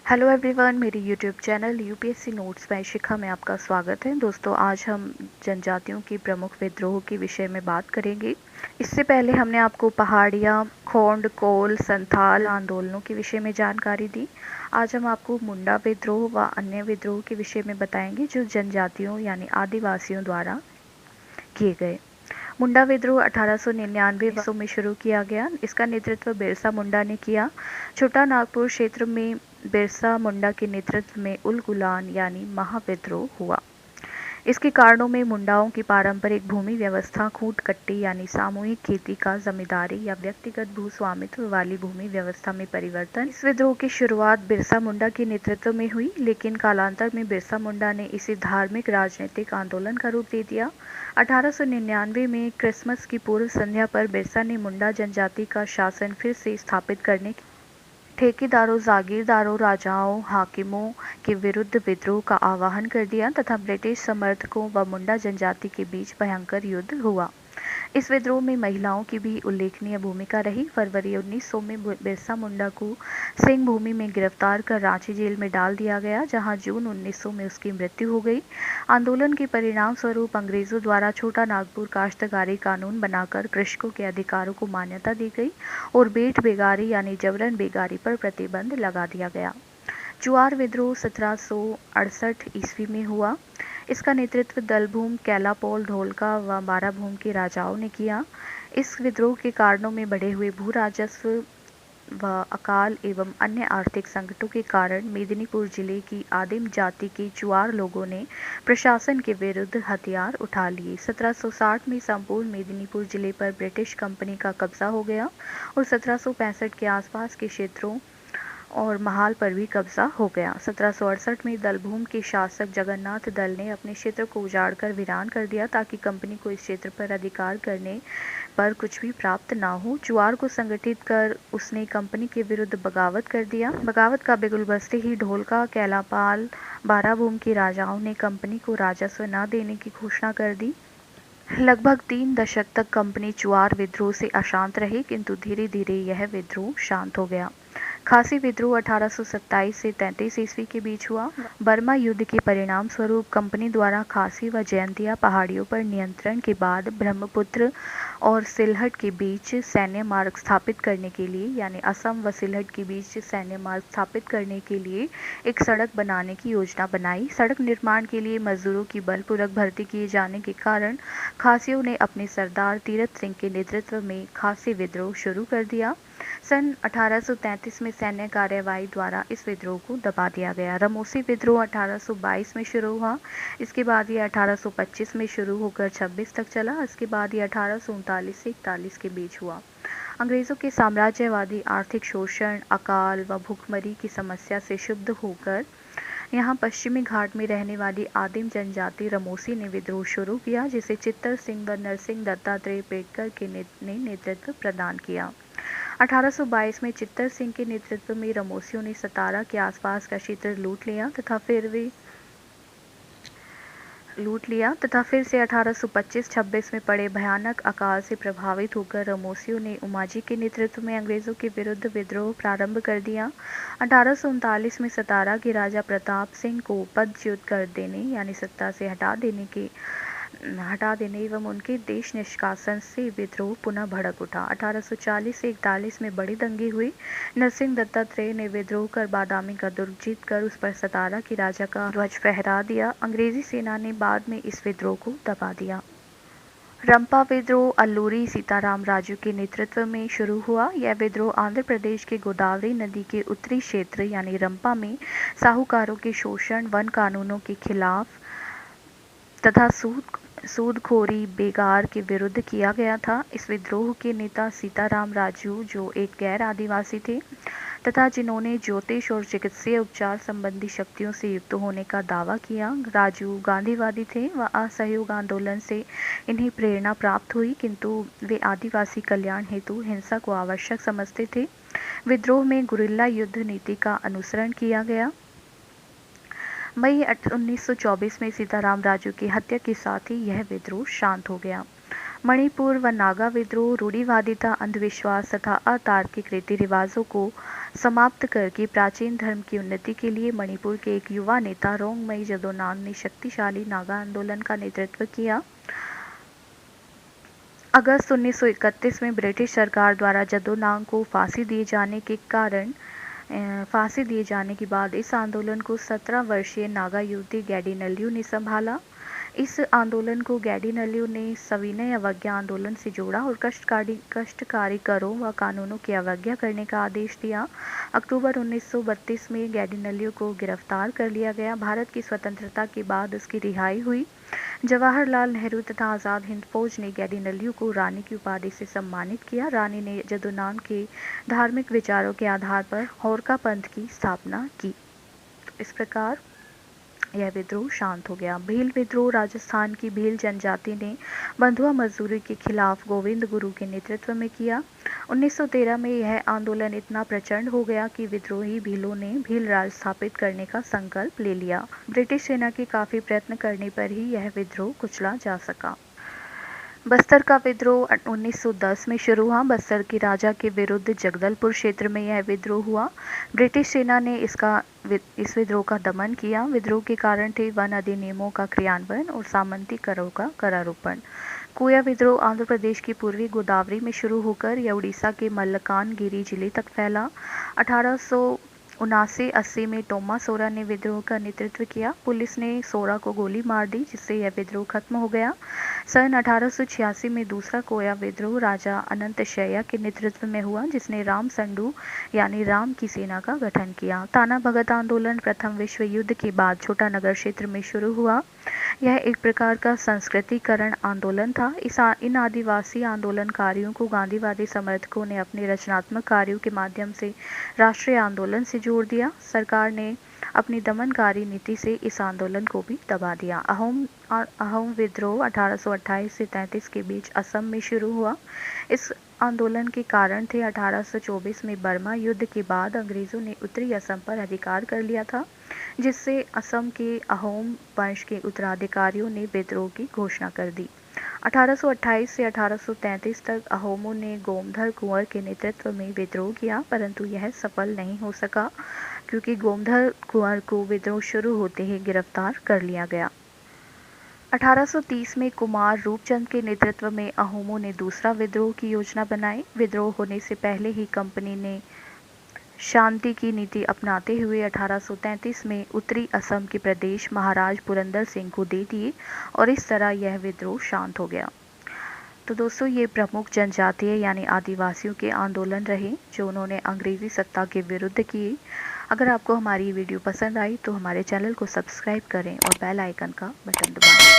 Hello everyone, मेरी YouTube channel UPSC notes by Shikha में आपका स्वागत है। दोस्तों, आज हम जनजातियों की प्रमुख विद्रोह के विषय में बात करेंगे। इससे पहले हमने आपको पहाड़िया, खोंड, कोल, संथाल आंदोलनों के विषय में जानकारी दी। आज हम आपको मुंडा विद्रोह व अन्य विद्रोह के विषय में बताएंगे जो जनजातियों यानी आदिवासियों द्वारा किए गए। मुंडा विद्रोह 1899 में शुरू किया गया। इसका नेतृत्व बिरसा मुंडा ने किया। छोटा नागपुर क्षेत्र में बिरसा मुंडा के नेतृत्व में उल गुलान यानी महाविद्रोह हुआ। इसके कारणों में मुंडाओं की पारंपरिक भूमि व्यवस्था, खूंट कट्टी यानी सामूहिक खेती का जमींदारी या व्यक्तिगत भू स्वामित्व वाली भूमि व्यवस्था में परिवर्तन। इस विद्रोह की शुरुआत बिरसा मुंडा के नेतृत्व में हुई, लेकिन कालांतर में बिरसा मुंडा ने इसे धार्मिक राजनीतिक आंदोलन का रूप दे दिया। 1899 में क्रिसमस की पूर्व संध्या पर बिरसा ने मुंडा जनजाति का शासन फिर से स्थापित करने ठेकेदारों, जागीरदारों, राजाओं, हाकिमों के विरुद्ध विद्रोह का आह्वान कर दिया तथा ब्रिटिश समर्थकों व मुंडा जनजाति के बीच भयंकर युद्ध हुआ। इस विद्रोह में महिलाओं की भी उल्लेखनीय भूमिका रही। फरवरी 1900 में बिरसा मुंडा को सिंह भूमि में गिरफ्तार कर रांची जेल में डाल दिया गया, जहां जून 1900 में उसकी मृत्यु हो गई। आंदोलन के परिणाम स्वरूप अंग्रेजों द्वारा छोटा नागपुर काश्तकारी कानून बनाकर कृषकों के अधिकारों को मान्यता दी गई और बेट बेगारी यानी जबरन बेगारी पर प्रतिबंध लगा दिया गया। चुआर विद्रोह 1768 ईस्वी में हुआ। इसका नेतृत्व दलभूम, कैलापोल, ढोलका व बाराभूम के राजाओं ने किया। इस विद्रोह के कारणों में बढ़े हुए भू राजस्व व अकाल एवं अन्य आर्थिक संकटों के कारण मेदिनीपुर जिले की आदिम जाति के चुआर लोगों ने प्रशासन के विरुद्ध हथियार उठा लिए। 1760 में संपूर्ण मेदिनीपुर जिले पर ब्रिटिश कंपनी का कब्जा हो गया और 1765 के आसपास के क्षेत्रों और महाल पर भी कब्जा हो गया। 1768 में दलभूम के शासक जगन्नाथ दल ने अपने क्षेत्र को उजाड़कर वीरान कर दिया ताकि कंपनी को इस क्षेत्र पर अधिकार करने पर कुछ भी प्राप्त ना हो। चुआर को संगठित कर उसने कंपनी के विरुद्ध बगावत कर दिया। बगावत का बिगुल बजते ही ढोलका, कैलापाल, बाराभूम के राजाओं ने कंपनी को राजस्व न देने की घोषणा कर दी। लगभग 3 दशक तक कंपनी चुआर विद्रोह से अशांत रही, किंतु धीरे धीरे यह विद्रोह शांत हो गया। खासी विद्रोह 1827 से 33 ईस्वी के बीच हुआ। बर्मा युद्ध के परिणाम स्वरूप कंपनी द्वारा खासी व जयंतिया पहाड़ियों पर नियंत्रण के बाद ब्रह्मपुत्र और सिलहट के बीच सैन्य मार्ग स्थापित करने के लिए यानी असम व सिलहट के बीच सैन्य मार्ग स्थापित करने के लिए एक सड़क बनाने की योजना बनाई। सड़क निर्माण के लिए मजदूरों की बलपूर्वक भर्ती किए जाने के कारण खासियों ने अपने सरदार तीरथ सिंह के नेतृत्व में खासी विद्रोह शुरू कर दिया। सन 1833 में सैन्य कार्यवाही द्वारा इस विद्रोह को दबा दिया गया। रमोसी विद्रोह 1822 में शुरू हुआ। इसके बाद ये 1825 में शुरू होकर 26 तक चला। इसके बाद ये 1839 से 41 के बीच हुआ। अंग्रेजों के साम्राज्यवादी आर्थिक शोषण, अकाल व भूखमरी की समस्या से क्षुब्ध होकर यहाँ पश्चिमी घाट में रहने वाली आदिम जनजाति रमोसी ने विद्रोह शुरू किया, जिसे चित्तर सिंह व नरसिंह दत्तात्रेय पेटकर के ने नेतृत्व प्रदान किया। 1822 में चित्तर सिंह के नेतृत्व में रमोसियों ने सतारा के आसपास का क्षेत्र लूट लिया तथा फिर से 1825-26 में पड़े भयानक अकाल से प्रभावित होकर रमोसियों ने उमाजी के नेतृत्व में अंग्रेजों के विरुद्ध विद्रोह प्रारंभ कर दिया। 1839 में सतारा के राजा प्रताप सिंह को पदच्युत कर देने यानी सत्ता से हटा देने एवं उनके देश निष्कासन से विद्रोह पुनः भड़क उठा। 1840 से 41 में बड़ी दंगे हुई। नरसिंह दत्तात्रेय ने विद्रोह कर बादामी का दुर्ग जीत कर उस पर सतारा के राजा का ध्वज फहरा दिया। अंग्रेजी सेना ने बाद में इस विद्रोह को दबा दिया। रंपा विद्रोह अल्लूरी सीताराम राजू के नेतृत्व में शुरू हुआ। यह विद्रोह आंध्र प्रदेश के गोदावरी नदी के उत्तरी क्षेत्र यानी रंपा में साहूकारों के शोषण, वन कानूनों के खिलाफ तथा सूदखोरी, बेगार के विरुद्ध किया गया था। इस विद्रोह के नेता सीताराम राजू, जो एक गैर आदिवासी थे तथा जिन्होंने ज्योतिष और चिकित्सीय उपचार संबंधी शक्तियों से युक्त होने का दावा किया। राजू गांधीवादी थे व असहयोग आंदोलन से इन्हें प्रेरणा प्राप्त हुई, किंतु वे आदिवासी कल्याण हेतु हिंसा को आवश्यक समझते थे। विद्रोह में गुरिल्ला युद्ध नीति का अनुसरण किया गया। मई 1924 में सीताराम राजू की हत्या के साथ ही यह विद्रोह शांत हो गया। मणिपुर व नागा विद्रोह रूढ़िवादिता, अंधविश्वास तथा अतार्किक रीति रिवाजों को समाप्त करके प्राचीन धर्म की उन्नति के लिए मणिपुर के एक युवा नेता रोंगमई जदोनांग ने शक्तिशाली नागा आंदोलन का नेतृत्व किया। अगस्त 1931 में ब्रिटिश सरकार द्वारा जदोनांग को फांसी दिए जाने के बाद इस आंदोलन को 17 वर्षीय नागा युवती गैडिनल्यू ने संभाला। इस आंदोलन को गैडिनल्यू ने सविनय अवज्ञा आंदोलन से जोड़ा और कष्टकारी करों व कानूनों की अवज्ञा करने का आदेश दिया। अक्टूबर 1932 में गैडिनल्यू को गिरफ्तार कर लिया गया। भारत की स्वतंत्रता के बाद उसकी रिहाई हुई। जवाहरलाल नेहरू तथा आज़ाद हिंद फौज ने गैडिनल्यू को रानी की उपाधि से सम्मानित किया। रानी ने जदोनांग के धार्मिक विचारों के आधार पर होरका पंथ की स्थापना की। इस प्रकार यह विद्रोह शांत हो गया। भील विद्रोह राजस्थान की भील जनजाति ने बंधुआ मजदूरी के खिलाफ गोविंद गुरु के नेतृत्व में किया। 1913 में यह आंदोलन इतना प्रचंड हो गया कि विद्रोही भीलों ने भील राज स्थापित करने का संकल्प ले लिया। ब्रिटिश सेना के काफी प्रयत्न करने पर ही यह विद्रोह कुचला जा सका। बस्तर का विद्रोह 1910 में शुरू हुआ। बस्तर के राजा के विरुद्ध जगदलपुर क्षेत्र में यह विद्रोह हुआ। ब्रिटिश सेना ने इस विद्रोह का दमन किया। विद्रोह के कारण थे वन अधिनियमों का क्रियान्वयन और सामंती करों का करारोपण। कोया विद्रोह आंध्र प्रदेश की पूर्वी गोदावरी में शुरू होकर यह उड़ीसा के मल्लकानगिरी जिले तक फैला। 1879-80 में टोमा सोरा ने विद्रोह का नेतृत्व किया। पुलिस ने सोरा को गोली मार दी, जिससे यह विद्रोह खत्म हो गया। सन 1886 में दूसरा कोया विद्रोह राजा अनंत शैया के नेतृत्व में हुआ, जिसने राम संडू यानी राम की सेना का गठन किया। ताना भगत आंदोलन प्रथम विश्व युद्ध के बाद छोटा नगर क्षेत्र में शुरू हुआ। यह एक प्रकार का संस्कृतिकरण आंदोलन था। इन आदिवासी आंदोलनकारियों को गांधीवादी समर्थकों ने अपने रचनात्मक कार्यों के माध्यम से राष्ट्रीय आंदोलन से जोड़ दिया। सरकार ने अपनी दमनकारी नीति से इस आंदोलन को भी दबा दिया। अहोम विद्रोह 1828 से 33 के बीच असम में शुरू हुआ। इस आंदोलन के कारण थे 1824 में बर्मा युद्ध के बाद अंग्रेजों ने उत्तरी असम पर अधिकार कर लिया था, जिससे असम के अहोम वंश के उत्तराधिकारियों ने विद्रोह की घोषणा कर दी। 1828 से 1833 तक अहोमों ने गोमधर कुंवर के नेतृत्व में विद्रोह किया, परंतु यह सफल नहीं हो सका क्योंकि गोमधर कुंवर को विद्रोह शुरू होते ही गिरफ्तार कर लिया गया। 1830 में कुमार रूपचंद के नेतृत्व में अहोमों ने दूसरा विद्रोह की योजना बनाई। विद्रोह होने से पहले ही कंपनी ने शांति की नीति अपनाते हुए 1833 में उत्तरी असम के प्रदेश महाराज पुरंदर सिंह को दे दिए और इस तरह यह विद्रोह शांत हो गया। तो दोस्तों, ये प्रमुख जनजातीय यानी आदिवासियों के आंदोलन रहे जो उन्होंने अंग्रेजी सत्ता के विरुद्ध किए। अगर आपको हमारी वीडियो पसंद आई तो हमारे चैनल को सब्सक्राइब करें और बेल आइकन का बटन दबाएं।